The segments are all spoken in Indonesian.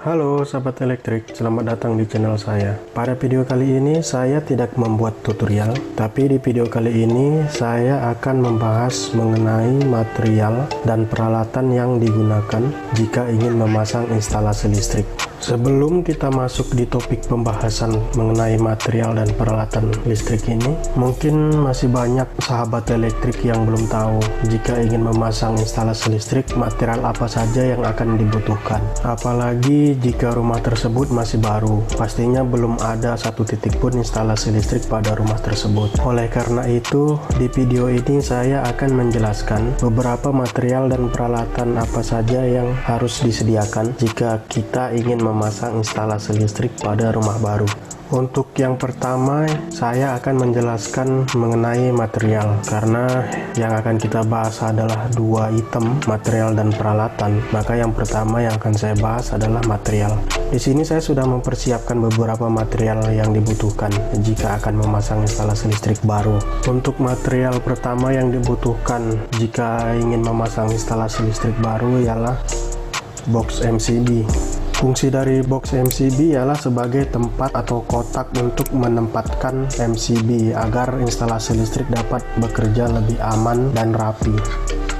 Halo sahabat elektrik, selamat datang di channel saya. Pada video kali ini saya tidak membuat tutorial, tapi di video kali ini saya akan membahas mengenai material dan peralatan yang digunakan jika ingin memasang instalasi listrik. Sebelum kita masuk di topik pembahasan mengenai material dan peralatan listrik ini, mungkin masih banyak sahabat elektrik yang belum tahu jika ingin memasang instalasi listrik, material apa saja yang akan dibutuhkan. Apalagi jika rumah tersebut masih baru, pastinya belum ada satu titik pun instalasi listrik pada rumah tersebut. Oleh karena itu, di video ini saya akan menjelaskan beberapa material dan peralatan apa saja yang harus disediakan jika kita ingin memasang instalasi listrik pada rumah baru. Untuk yang pertama, saya akan menjelaskan mengenai material, karena yang akan kita bahas adalah dua item, material dan peralatan. Maka yang pertama yang akan saya bahas adalah material. Di sini saya sudah mempersiapkan beberapa material yang dibutuhkan jika akan memasang instalasi listrik baru. Untuk material pertama yang dibutuhkan jika ingin memasang instalasi listrik baru ialah box MCB. Fungsi dari box MCB ialah sebagai tempat atau kotak untuk menempatkan MCB agar instalasi listrik dapat bekerja lebih aman dan rapi.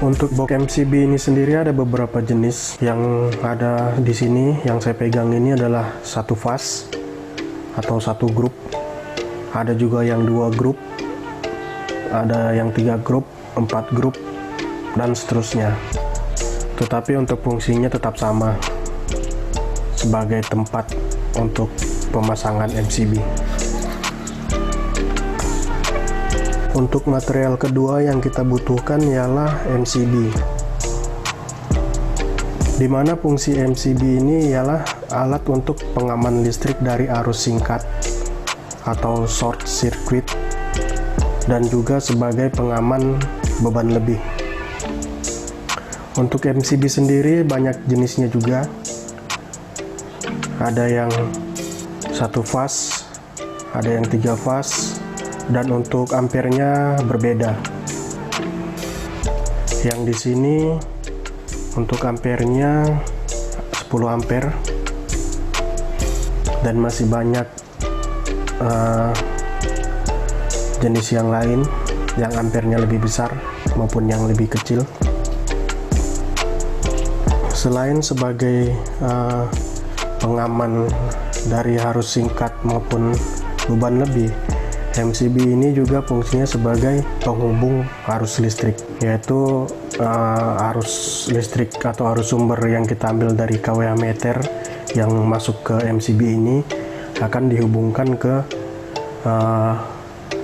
Untuk box MCB ini sendiri ada beberapa jenis yang ada di sini. Yang saya pegang ini adalah satu fase atau satu grup. Ada juga yang dua grup, ada yang 3 grup, 4 grup, dan seterusnya. Tetapi untuk fungsinya tetap sama, sebagai tempat untuk pemasangan MCB. Untuk material kedua yang kita butuhkan ialah MCB, dimana fungsi MCB ini ialah alat untuk pengaman listrik dari arus singkat atau short circuit, dan juga sebagai pengaman beban lebih. Untuk MCB sendiri banyak jenisnya juga. Ada yang satu fase, ada yang 3 fase, dan untuk ampernya berbeda. Yang di sini untuk ampernya 10 ampere, dan masih banyak jenis yang lain yang ampernya lebih besar maupun yang lebih kecil. Selain sebagai pengaman dari arus singkat maupun beban lebih, MCB ini juga fungsinya sebagai penghubung arus listrik, yaitu arus listrik atau arus sumber yang kita ambil dari kWh meter yang masuk ke MCB ini akan dihubungkan ke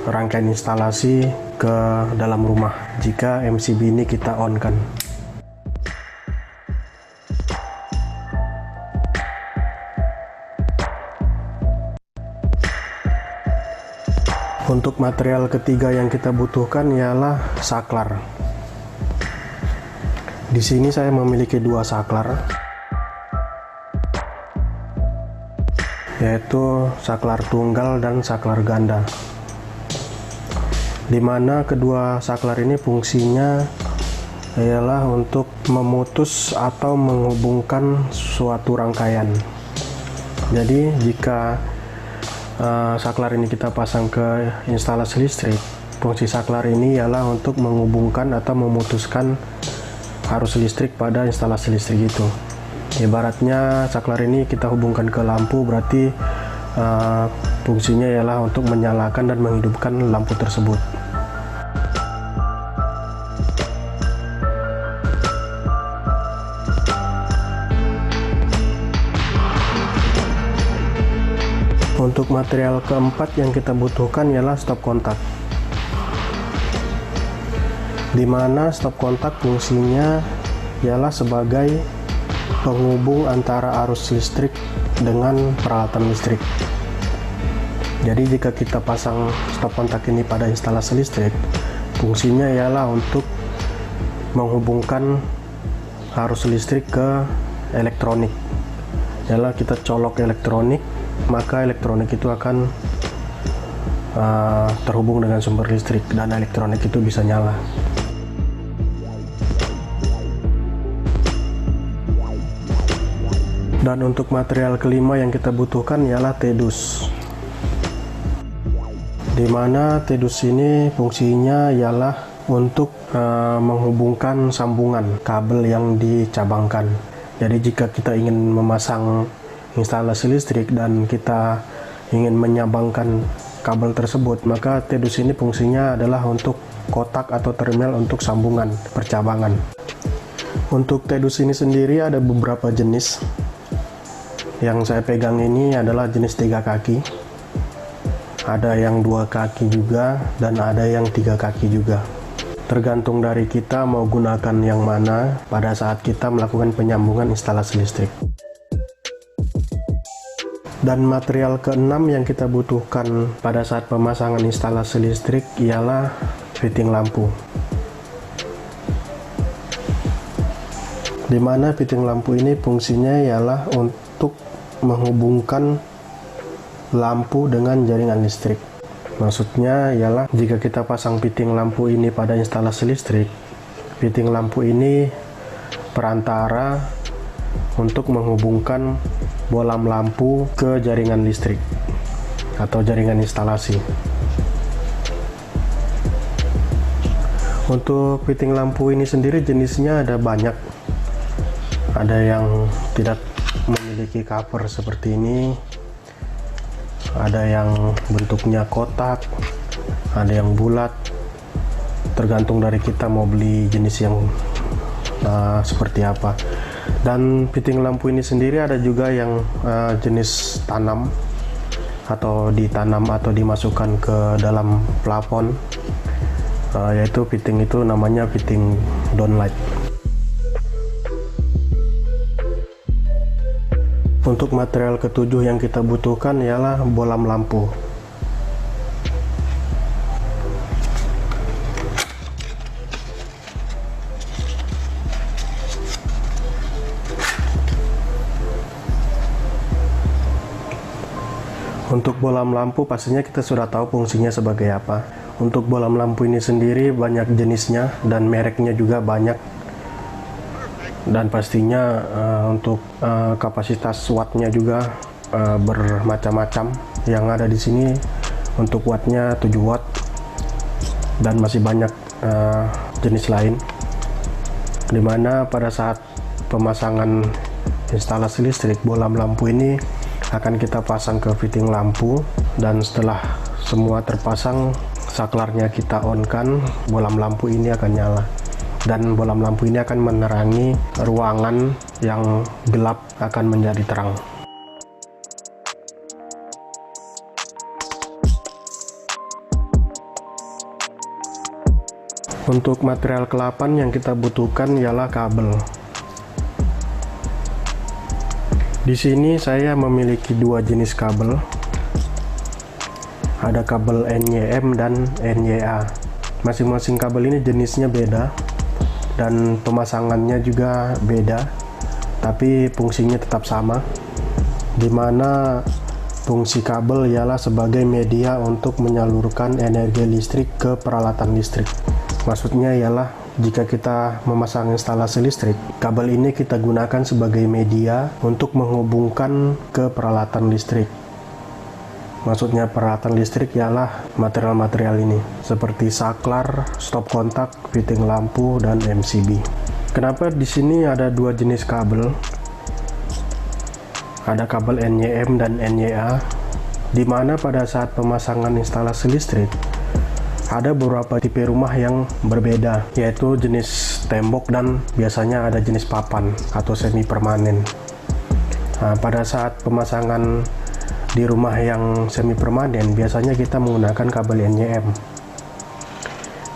rangkaian instalasi ke dalam rumah jika MCB ini kita on kan. Untuk material ketiga yang kita butuhkan ialah saklar. Di sini saya memiliki 2 saklar, yaitu saklar tunggal dan saklar ganda, dimana kedua saklar ini fungsinya ialah untuk memutus atau menghubungkan suatu rangkaian. Jadi jika saklar ini kita pasang ke instalasi listrik, fungsi saklar ini ialah untuk menghubungkan atau memutuskan arus listrik pada instalasi listrik itu. Ibaratnya saklar ini kita hubungkan ke lampu, berarti fungsinya ialah untuk menyalakan dan menghidupkan lampu tersebut. Untuk material keempat yang kita butuhkan ialah stop kontak, dimana stop kontak fungsinya ialah sebagai penghubung antara arus listrik dengan peralatan listrik. Jadi jika kita pasang stop kontak ini pada instalasi listrik, fungsinya ialah untuk menghubungkan arus listrik ke elektronik. Ialah kita colok elektronik, maka elektronik itu akan terhubung dengan sumber listrik dan elektronik itu bisa nyala. Dan untuk material kelima yang kita butuhkan ialah tedus, dimana tedus ini fungsinya ialah untuk menghubungkan sambungan kabel yang dicabangkan. Jadi jika kita ingin memasang instalasi listrik dan kita ingin menyambangkan kabel tersebut, maka tedus ini fungsinya adalah untuk kotak atau terminal untuk sambungan percabangan. Untuk tedus ini sendiri ada beberapa jenis. Yang saya pegang ini adalah jenis 3 kaki, ada yang 2 kaki juga, dan ada yang 3 kaki juga. Tergantung dari kita mau gunakan yang mana pada saat kita melakukan penyambungan instalasi listrik. Dan material keenam yang kita butuhkan pada saat pemasangan instalasi listrik ialah fitting lampu. Dimana fitting lampu ini fungsinya ialah untuk menghubungkan lampu dengan jaringan listrik. Maksudnya ialah jika kita pasang fitting lampu ini pada instalasi listrik, fitting lampu ini perantara untuk menghubungkan bolam lampu ke jaringan listrik atau jaringan instalasi. Untuk fitting lampu ini sendiri jenisnya ada banyak. Ada yang tidak memiliki cover seperti ini, ada yang bentuknya kotak, ada yang bulat, tergantung dari kita mau beli jenis yang seperti apa. Dan fitting lampu ini sendiri ada juga yang jenis tanam atau ditanam atau dimasukkan ke dalam plafon, yaitu fitting itu namanya fitting downlight. Untuk material ketujuh yang kita butuhkan ialah bolam lampu. Untuk bolam lampu pastinya kita sudah tahu fungsinya sebagai apa. Untuk bolam lampu ini sendiri banyak jenisnya dan mereknya juga banyak. Dan pastinya untuk kapasitas wattnya juga bermacam-macam. Yang ada di sini untuk wattnya 7 watt dan masih banyak jenis lain. Dimana pada saat pemasangan instalasi listrik, bolam lampu ini akan kita pasang ke fitting lampu, dan setelah semua terpasang, saklarnya kita on kan, bolam lampu ini akan nyala. Dan bolam lampu ini akan menerangi ruangan yang gelap akan menjadi terang. Untuk material ke-8 yang kita butuhkan ialah kabel. Di sini saya memiliki 2 jenis kabel. Ada kabel NYM dan NYA. Masing-masing kabel ini jenisnya beda dan pemasangannya juga beda, tapi fungsinya tetap sama, dimana fungsi kabel ialah sebagai media untuk menyalurkan energi listrik ke peralatan listrik. Maksudnya ialah jika kita memasang instalasi listrik, kabel ini kita gunakan sebagai media untuk menghubungkan ke peralatan listrik. Maksudnya peralatan listrik ialah material-material ini, seperti saklar, stop kontak, fitting lampu, dan MCB. Kenapa di sini ada 2 jenis kabel? Ada kabel NYM dan NYA, di mana pada saat pemasangan instalasi listrik, ada beberapa tipe rumah yang berbeda, yaitu jenis tembok dan biasanya ada jenis papan atau semi permanen. Nah, pada saat pemasangan di rumah yang semi permanen biasanya kita menggunakan kabel NYM,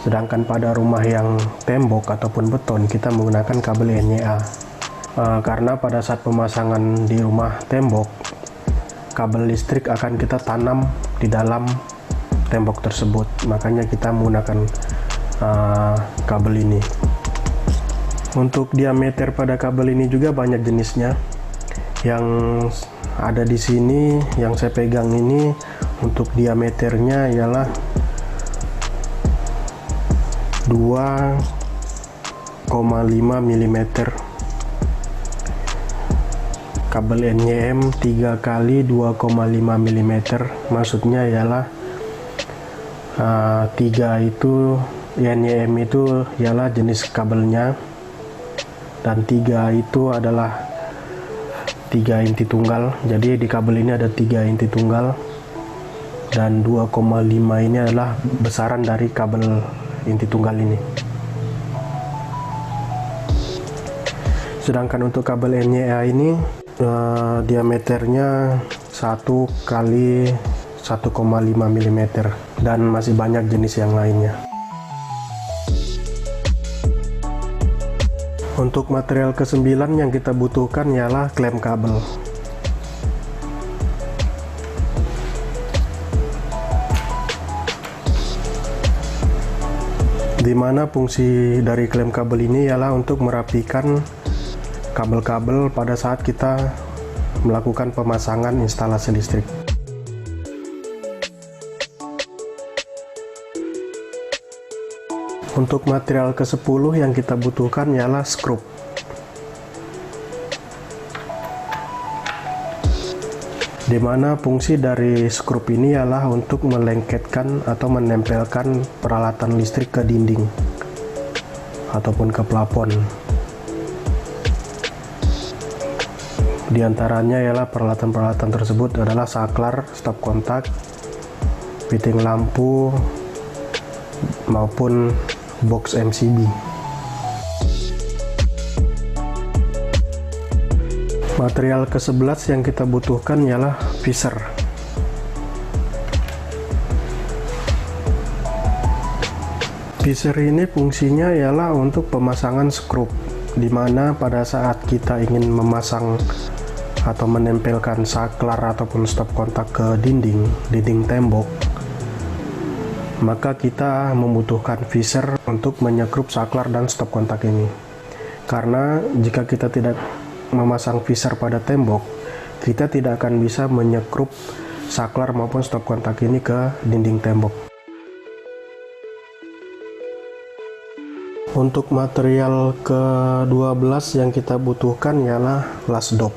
sedangkan pada rumah yang tembok ataupun beton kita menggunakan kabel NYA. Karena pada saat pemasangan di rumah tembok, kabel listrik akan kita tanam di dalam tembok tersebut, makanya kita menggunakan kabel ini. Untuk diameter pada kabel ini juga banyak jenisnya. Yang ada di sini yang saya pegang ini untuk diameternya ialah 2,5 mm. kabel NYM 3 kali 2,5 mm, maksudnya ialah 3 itu NYM itu ialah jenis kabelnya, dan 3 itu adalah 3 inti tunggal. Jadi di kabel ini ada 3 inti tunggal, dan 2,5 ini adalah besaran dari kabel inti tunggal ini. Sedangkan untuk kabel NYA ini diameternya 1 kali 1,5 mm, dan masih banyak jenis yang lainnya. Untuk material ke-9 yang kita butuhkan ialah klem kabel. Dimana fungsi dari klem kabel ini ialah untuk merapikan kabel-kabel pada saat kita melakukan pemasangan instalasi listrik. Untuk material ke-10 yang kita butuhkan ialah skrup. Dimana fungsi dari skrup ini ialah untuk melengketkan atau menempelkan peralatan listrik ke dinding ataupun ke plafon. Di antaranya ialah peralatan-peralatan tersebut adalah saklar, stop kontak, fitting lampu, maupun box MCB. Material ke-11 yang kita butuhkan ialah visor. Visor ini fungsinya ialah untuk pemasangan skrup, di mana pada saat kita ingin memasang atau menempelkan saklar ataupun stop kontak ke dinding tembok, maka kita membutuhkan visor untuk menyekrup saklar dan stop kontak ini. Karena jika kita tidak memasang visor pada tembok, kita tidak akan bisa menyekrup saklar maupun stop kontak ini ke dinding tembok. Untuk material ke-12 yang kita butuhkan ialah las dop.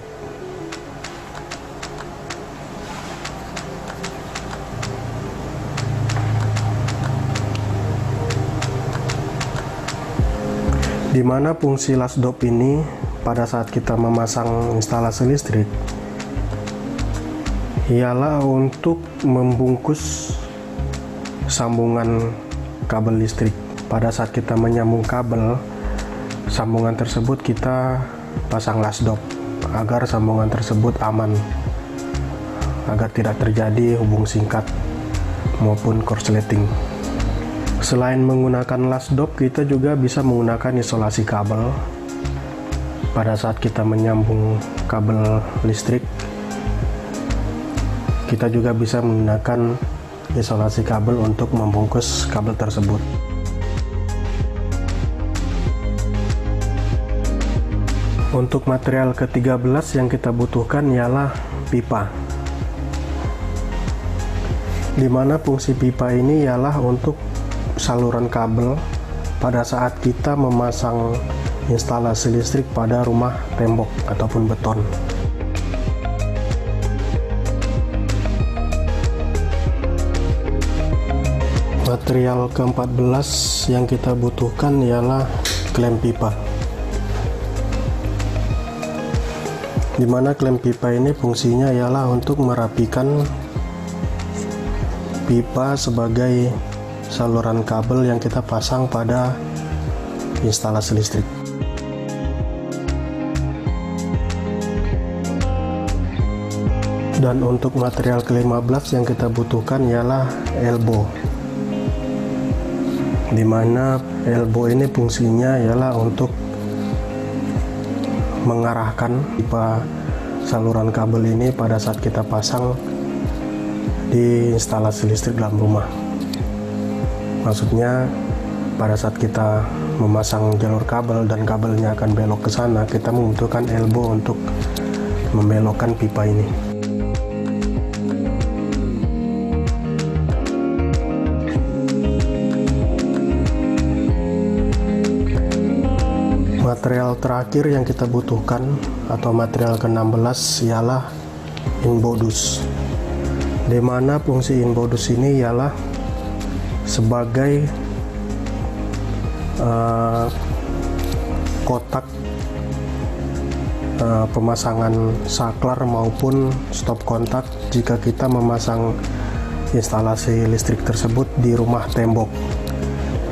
Di mana fungsi las dop ini pada saat kita memasang instalasi listrik ialah untuk membungkus sambungan kabel listrik. Pada saat kita menyambung kabel, sambungan tersebut kita pasang las dop agar sambungan tersebut aman, agar tidak terjadi hubung singkat maupun korsleting. Selain menggunakan las dop, kita juga bisa menggunakan isolasi kabel. Pada saat kita menyambung kabel listrik, kita juga bisa menggunakan isolasi kabel untuk membungkus kabel tersebut. Untuk material ke-13 yang kita butuhkan ialah pipa. Di mana fungsi pipa ini ialah untuk saluran kabel pada saat kita memasang instalasi listrik pada rumah tembok ataupun beton. Material ke-14 yang kita butuhkan ialah klem pipa. Di mana klem pipa ini fungsinya ialah untuk merapikan pipa sebagai saluran kabel yang kita pasang pada instalasi listrik. Dan untuk material ke-15 yang kita butuhkan ialah elbow. Di mana elbow ini fungsinya ialah untuk mengarahkan pipa saluran kabel ini pada saat kita pasang di instalasi listrik dalam rumah. Maksudnya pada saat kita memasang jalur kabel dan kabelnya akan belok ke sana, kita membutuhkan elbow untuk membelokkan pipa ini. Material terakhir yang kita butuhkan atau material ke-16 ialah inbodus, di mana fungsi inbodus ini ialah sebagai kotak pemasangan saklar maupun stop kontak jika kita memasang instalasi listrik tersebut di rumah tembok.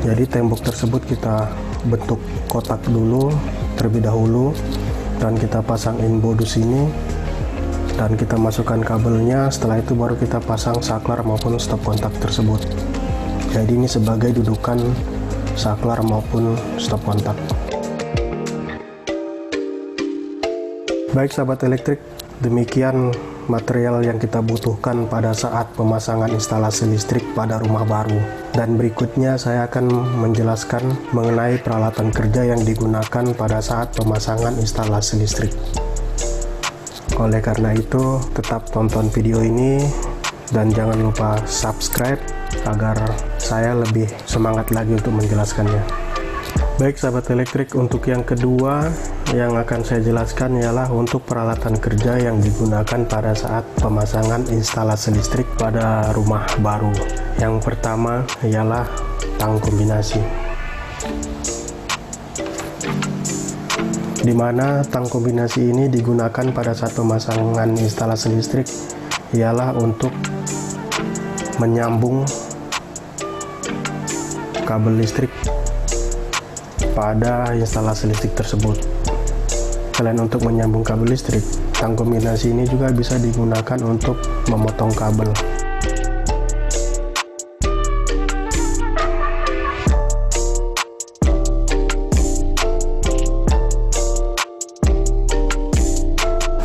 Jadi tembok tersebut kita bentuk kotak dulu terlebih dahulu, dan kita pasang inbodus ini dan kita masukkan kabelnya. Setelah itu baru kita pasang saklar maupun stop kontak tersebut. Jadi ini sebagai dudukan saklar maupun stop kontak. Baik sahabat elektrik, demikian material yang kita butuhkan pada saat pemasangan instalasi listrik pada rumah baru. Dan berikutnya saya akan menjelaskan mengenai peralatan kerja yang digunakan pada saat pemasangan instalasi listrik. Oleh karena itu, tetap tonton video ini dan jangan lupa subscribe agar saya lebih semangat lagi untuk menjelaskannya. Baik sahabat elektrik, untuk yang kedua yang akan saya jelaskan ialah untuk peralatan kerja yang digunakan pada saat pemasangan instalasi listrik pada rumah baru. Yang pertama ialah tang kombinasi, di mana tang kombinasi ini digunakan pada saat pemasangan instalasi listrik ialah untuk menyambung kabel listrik pada instalasi listrik tersebut. Selain untuk menyambung kabel listrik, tang kombinasi ini juga bisa digunakan untuk memotong kabel.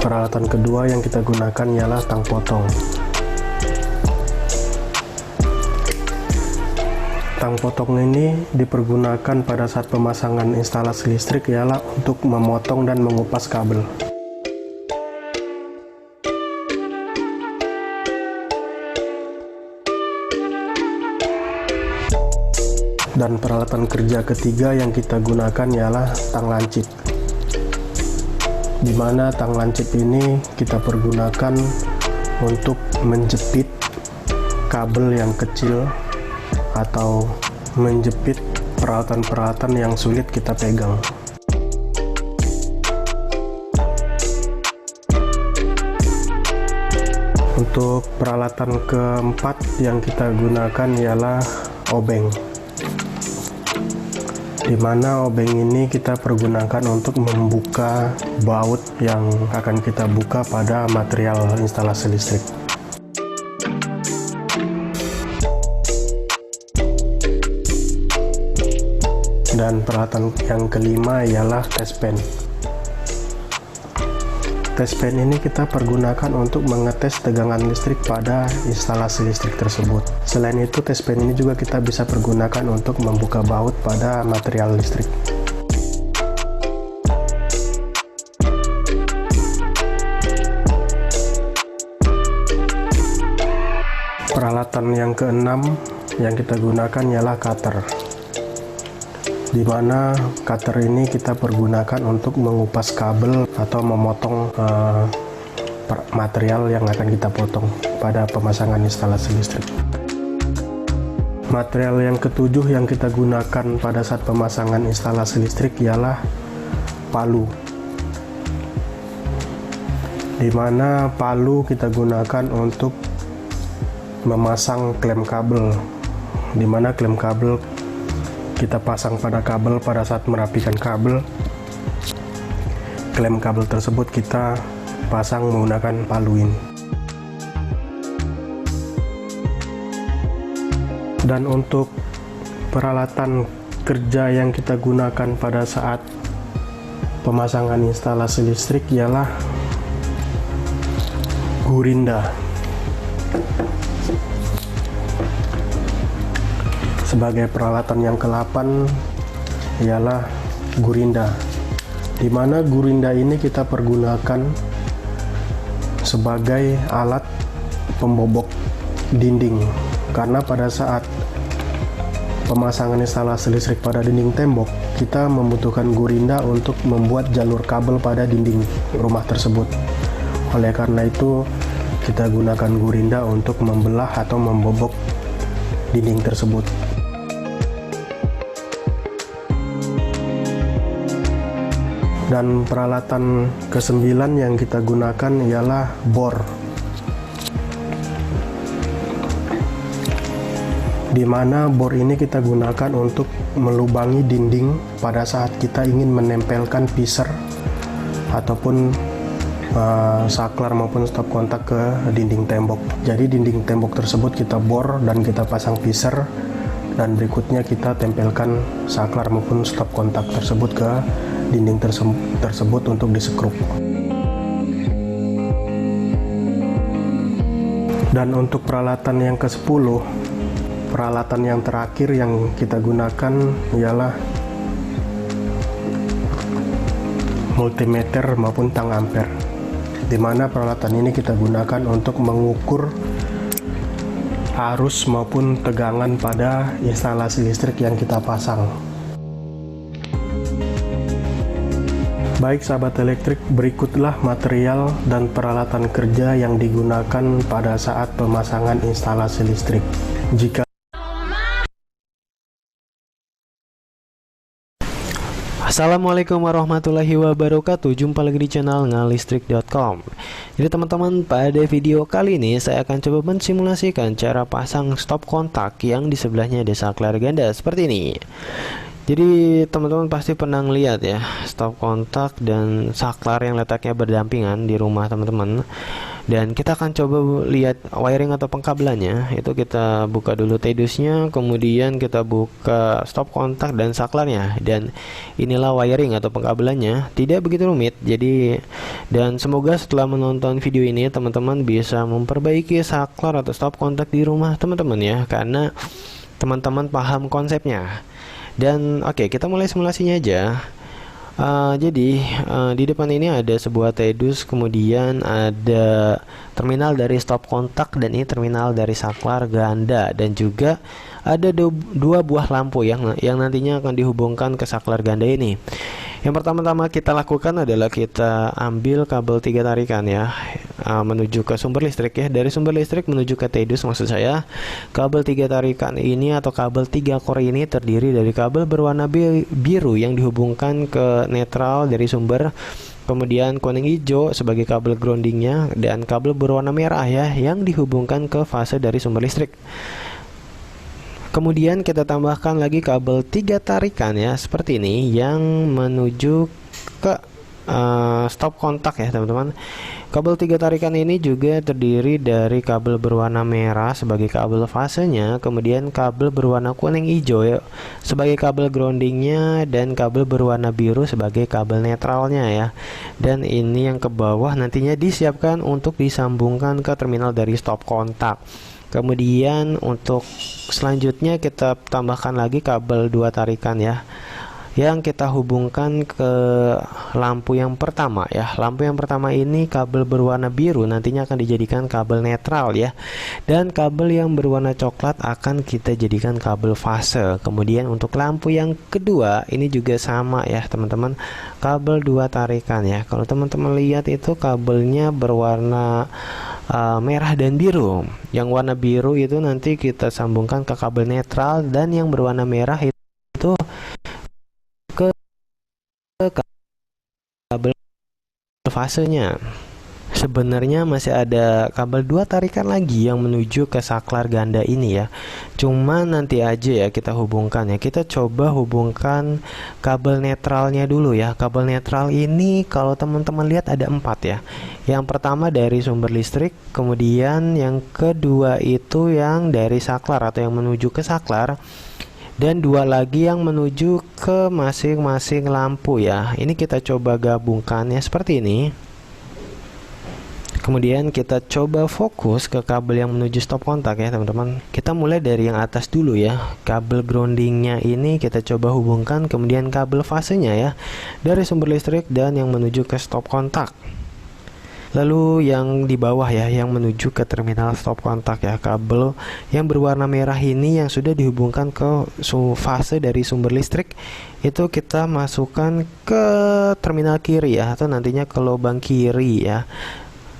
Peralatan kedua yang kita gunakan ialah tang potong. Tang potong ini dipergunakan pada saat pemasangan instalasi listrik ialah untuk memotong dan mengupas kabel. Dan peralatan kerja ketiga yang kita gunakan ialah tang lancip, di mana tang lancip ini kita pergunakan untuk menjepit kabel yang kecil atau menjepit peralatan-peralatan yang sulit kita pegang. Untuk peralatan keempat yang kita gunakan ialah obeng, di mana obeng ini kita pergunakan untuk membuka baut yang akan kita buka pada material instalasi listrik. Dan peralatan yang kelima ialah test pen. Test pen ini kita pergunakan untuk mengetes tegangan listrik pada instalasi listrik tersebut. Selain itu, test pen ini juga kita bisa pergunakan untuk membuka baut pada material listrik. Peralatan yang keenam yang kita gunakan ialah cutter, di mana cutter ini kita pergunakan untuk mengupas kabel atau memotong material yang akan kita potong pada pemasangan instalasi listrik. Material yang ketujuh yang kita gunakan pada saat pemasangan instalasi listrik ialah palu, di mana palu kita gunakan untuk memasang klem kabel, di mana klem kabel kita pasang pada kabel. Pada saat merapikan kabel, klem kabel tersebut kita pasang menggunakan palu ini. Dan untuk peralatan kerja yang kita gunakan pada saat pemasangan instalasi listrik ialah gurinda. Sebagai peralatan yang ke-8 ialah gurinda, di mana gurinda ini kita pergunakan sebagai alat pembobok dinding, karena pada saat pemasangan instalasi listrik pada dinding tembok, kita membutuhkan gurinda untuk membuat jalur kabel pada dinding rumah tersebut. Oleh karena itu, kita gunakan gurinda untuk membelah atau membobok dinding tersebut. Dan peralatan ke-9 yang kita gunakan ialah bor, di mana bor ini kita gunakan untuk melubangi dinding pada saat kita ingin menempelkan piser ataupun saklar maupun stop kontak ke dinding tembok. Jadi dinding tembok tersebut kita bor dan kita pasang piser, dan berikutnya kita tempelkan saklar maupun stop kontak tersebut ke dinding tersebut untuk disekrup. Dan untuk peralatan yang ke-10, peralatan yang terakhir yang kita gunakan ialah multimeter maupun tang ampere, di mana peralatan ini kita gunakan untuk mengukur arus maupun tegangan pada instalasi listrik yang kita pasang. Baik sahabat elektrik, berikutlah material dan peralatan kerja yang digunakan pada saat pemasangan instalasi listrik. Assalamualaikum warahmatullahi wabarakatuh. Jumpa lagi di channel ngalistrik.com. Jadi teman-teman, pada video kali ini saya akan coba mensimulasikan cara pasang stop kontak yang di sebelahnya ada saklar ganda seperti ini. Jadi teman-teman pasti pernah lihat ya, stop kontak dan saklar yang letaknya berdampingan di rumah teman-teman. Dan kita akan coba lihat wiring atau pengkabelannya. Itu kita buka dulu tedusnya, kemudian kita buka stop kontak dan saklarnya. Dan inilah wiring atau pengkabelannya, tidak begitu rumit. Jadi, dan semoga setelah menonton video ini teman-teman bisa memperbaiki saklar atau stop kontak di rumah teman-teman ya, karena teman-teman paham konsepnya. Dan oke, kita mulai simulasinya aja. Jadi di depan ini ada sebuah tedus, kemudian ada terminal dari stop kontak, dan ini terminal dari saklar ganda, dan juga ada dua buah lampu yang nantinya akan dihubungkan ke saklar ganda ini. Yang pertama-tama kita lakukan adalah kita ambil kabel 3 tarikan ya, menuju ke sumber listrik ya. Dari sumber listrik menuju ke tedus maksud saya. Kabel 3 tarikan ini atau kabel 3 core ini terdiri dari kabel berwarna biru yang dihubungkan ke netral dari sumber, kemudian kuning hijau sebagai kabel groundingnya, dan kabel berwarna merah ya yang dihubungkan ke fase dari sumber listrik. Kemudian kita tambahkan lagi kabel 3 tarikan ya seperti ini yang menuju ke stop kontak ya teman-teman. Kabel 3 tarikan ini juga terdiri dari kabel berwarna merah sebagai kabel fasenya, kemudian kabel berwarna kuning hijau ya sebagai kabel groundingnya, dan kabel berwarna biru sebagai kabel netralnya ya. Dan ini yang ke bawah nantinya disiapkan untuk disambungkan ke terminal dari stop kontak. Kemudian untuk selanjutnya kita tambahkan lagi kabel 2 tarikan ya, yang kita hubungkan ke lampu yang pertama ya. Lampu yang pertama ini kabel berwarna biru nantinya akan dijadikan kabel netral ya, dan kabel yang berwarna coklat akan kita jadikan kabel fase. Kemudian untuk lampu yang kedua ini juga sama ya teman-teman, kabel 2 tarikan ya. Kalau teman-teman lihat itu kabelnya berwarna merah dan biru. Yang warna biru itu nanti kita sambungkan ke kabel netral, dan yang berwarna merah itu ke kabel fasenya. Sebenarnya masih ada kabel 2 tarikan lagi yang menuju ke saklar ganda ini ya. Cuma nanti aja ya kita hubungkan ya. Kita coba hubungkan kabel netralnya dulu ya. Kabel netral ini kalau teman-teman lihat ada 4 ya. Yang pertama dari sumber listrik, kemudian yang kedua itu yang dari saklar atau yang menuju ke saklar, dan 2 lagi yang menuju ke masing-masing lampu ya. Ini kita coba gabungkan ya seperti ini. Kemudian kita coba fokus ke kabel yang menuju stop kontak ya teman-teman. Kita mulai dari yang atas dulu ya. Kabel groundingnya ini kita coba hubungkan, kemudian kabel fasenya ya dari sumber listrik dan yang menuju ke stop kontak. Lalu yang di bawah ya, yang menuju ke terminal stop kontak ya, kabel yang berwarna merah ini yang sudah dihubungkan ke fase dari sumber listrik, itu kita masukkan ke terminal kiri ya, atau nantinya ke lubang kiri ya.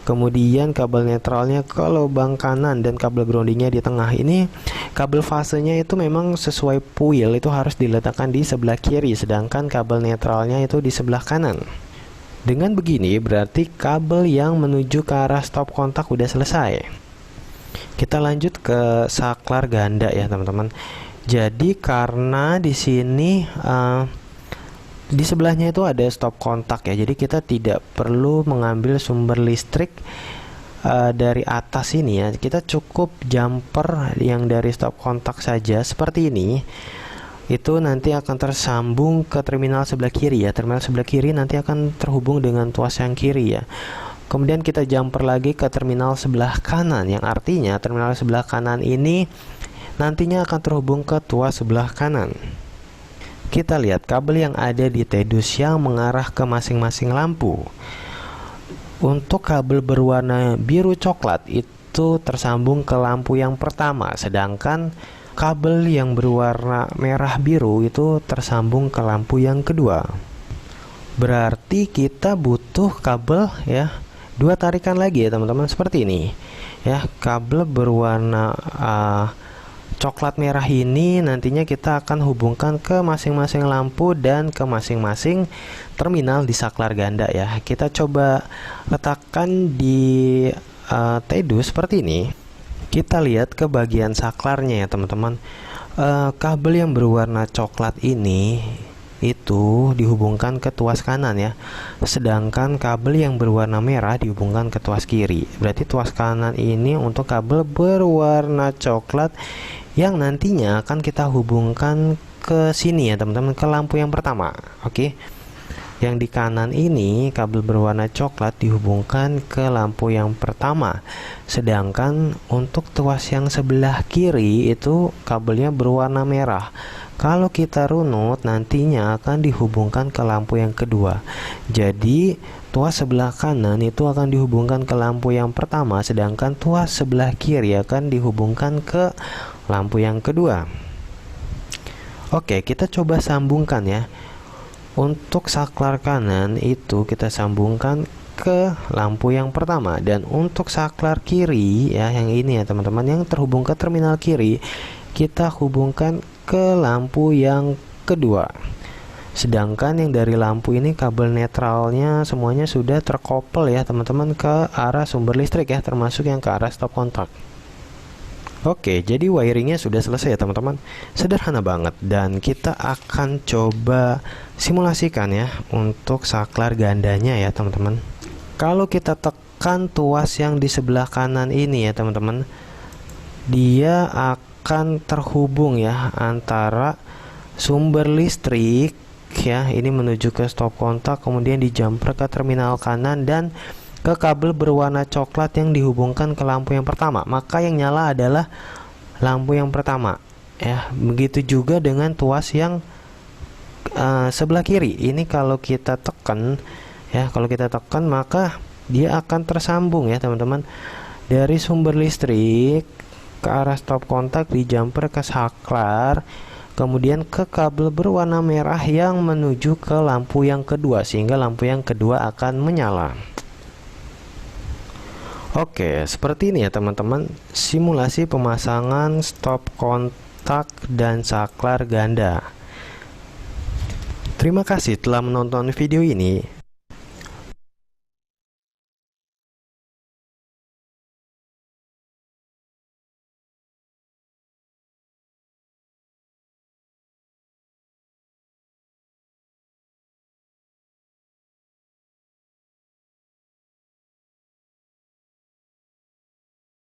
Kemudian kabel netralnya ke lubang kanan dan kabel groundingnya di tengah. Ini kabel fasenya itu memang sesuai puil, itu harus diletakkan di sebelah kiri, sedangkan kabel netralnya itu di sebelah kanan. Dengan begini berarti kabel yang menuju ke arah stop kontak udah selesai. Kita lanjut ke saklar ganda ya teman-teman. Jadi karena di sini di sebelahnya itu ada stop kontak ya, jadi kita tidak perlu mengambil sumber listrik dari atas ini ya. Kita cukup jumper yang dari stop kontak saja seperti ini. Itu nanti akan tersambung ke terminal sebelah kiri ya. Terminal sebelah kiri nanti akan terhubung dengan tuas yang kiri ya. Kemudian kita jumper lagi ke terminal sebelah kanan, yang artinya terminal sebelah kanan ini nantinya akan terhubung ke tuas sebelah kanan. Kita lihat kabel yang ada di TEDUS yang mengarah ke masing-masing lampu. Untuk kabel berwarna biru coklat itu tersambung ke lampu yang pertama, sedangkan kabel yang berwarna merah biru itu tersambung ke lampu yang kedua. Berarti kita butuh kabel ya, 2 tarikan lagi ya teman-teman, seperti ini ya. Kabel berwarna coklat merah ini nantinya kita akan hubungkan ke masing-masing lampu dan ke masing-masing terminal di saklar ganda ya. Kita coba letakkan di TEDUS seperti ini. Kita lihat ke bagian saklarnya ya teman-teman. Kabel yang berwarna coklat ini itu dihubungkan ke tuas kanan ya, sedangkan kabel yang berwarna merah dihubungkan ke tuas kiri. Berarti tuas kanan ini untuk kabel berwarna coklat yang nantinya akan kita hubungkan ke sini ya teman-teman, ke lampu yang pertama. Oke. Yang di kanan ini kabel berwarna coklat dihubungkan ke lampu yang pertama, sedangkan untuk tuas yang sebelah kiri itu kabelnya berwarna merah. Kalau kita runut nantinya akan dihubungkan ke lampu yang kedua. Jadi tuas sebelah kanan itu akan dihubungkan ke lampu yang pertama, sedangkan tuas sebelah kiri akan dihubungkan ke lampu yang kedua. Oke, kita coba sambungkan ya. Untuk saklar kanan itu kita sambungkan ke lampu yang pertama, dan untuk saklar kiri ya, yang ini ya teman-teman, yang terhubung ke terminal kiri, kita hubungkan ke lampu yang kedua. Sedangkan yang dari lampu ini kabel netralnya semuanya sudah terkopel ya teman-teman ke arah sumber listrik ya, termasuk yang ke arah stop kontak. Oke, jadi wiringnya sudah selesai ya teman-teman. Sederhana banget, dan kita akan coba simulasikan ya untuk saklar gandanya ya teman-teman. Kalau kita tekan tuas yang di sebelah kanan ini ya teman-teman, dia akan terhubung ya antara sumber listrik ya, ini menuju ke stop kontak, kemudian dijumper ke terminal kanan dan ke kabel berwarna coklat yang dihubungkan ke lampu yang pertama. Maka yang nyala adalah lampu yang pertama ya. Begitu juga dengan tuas yang sebelah kiri. Ini kalau kita tekan ya, kalau kita tekan maka dia akan tersambung ya teman-teman, dari sumber listrik ke arah stop kontak, dijumper ke saklar, kemudian ke kabel berwarna merah yang menuju ke lampu yang kedua, sehingga lampu yang kedua akan menyala. Oke, seperti ini ya teman-teman, simulasi pemasangan stop kontak dan saklar ganda. Terima kasih telah menonton video ini.